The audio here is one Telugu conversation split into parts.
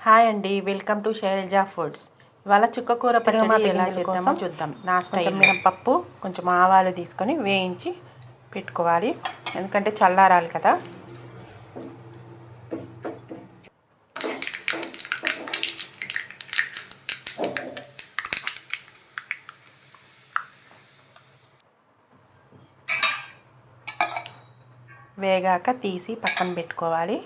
హాయ్ అండి, వెల్కమ్ టు శైలజా ఫుడ్స్. ఇవాళ చుక్కకూర పచ్చడి ఎలా చేద్దామో చూద్దాం. కొంచెం మినపప్పు, కొంచెం ఆవాలు తీసుకొని వేయించి పెట్టుకోవాలి, ఎందుకంటే చల్లారాలి కదా. వేగాక తీసి పక్కన పెట్టుకోవాలి.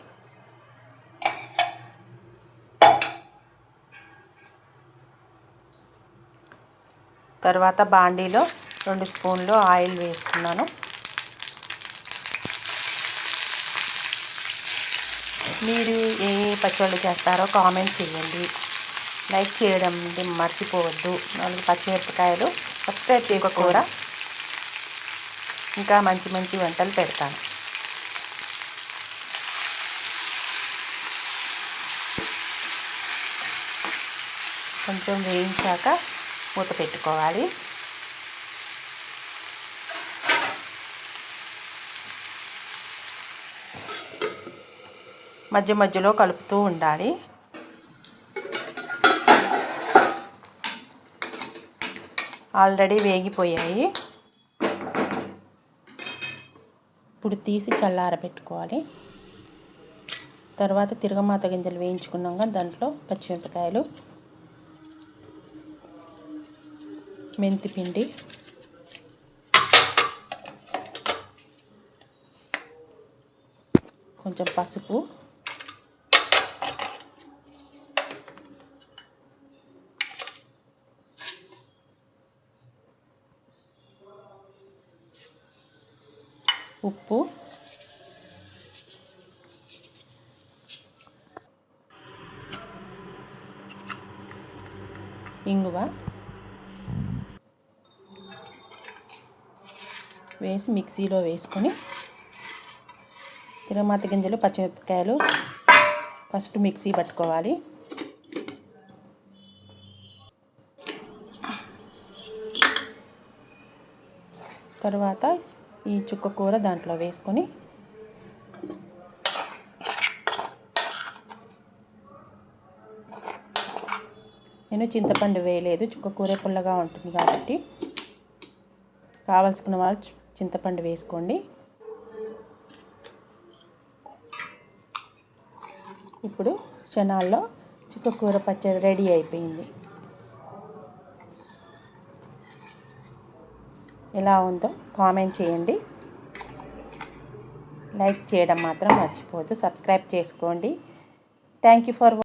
తర్వాత బాండీలో 2 స్పూన్లు ఆయిల్ వేసుకున్నాను. మీరు ఏ పచ్చళ్ళు చేస్తారో కామెంట్ చేయండి. లైక్ చేయడం మర్చిపోవద్దు. 4 పచ్చిమిరపకాయలు, సబ్స్క్రైబ్ చేసుకోరా. ఇంకా మంచి మంచి వంటలు పెడతాను. కొంచెం వేయించాక మూత పెట్టుకోవాలి. మధ్య మధ్యలో కలుపుతూ ఉండాలి. ఆల్రెడీ వేగిపోయాయి. ఇప్పుడు తీసి చల్లారబెట్టుకోవాలి. తర్వాత తిరగమాత గింజలు వేయించుకున్నాక దాంట్లో పచ్చిమిరపకాయలు, మెంతిపిండి, కొంచెం పసుపు, ఉప్పు, ఇంగువ వేసి మిక్సీలో వేసుకొని తిరగమాత గింజలు, పచ్చిమిరపకాయలు ఫస్ట్ మిక్సీ పట్టుకోవాలి. తర్వాత ఈ చుక్కకూర దాంట్లో వేసుకొని నేను చింతపండు వేయలేదు, చుక్కకూర పుల్లగా ఉంటుంది కాబట్టి. కావలసిన వాళ్ళు చింతపండు వేసుకోండి. ఇప్పుడు క్షణాల్లో చుక్కకూర పచ్చడి రెడీ అయిపోయింది. ఎలా ఉందో కామెంట్ చేయండి. లైక్ చేయడం మాత్రం మర్చిపోవద్దు. సబ్స్క్రైబ్ చేసుకోండి. Thank you for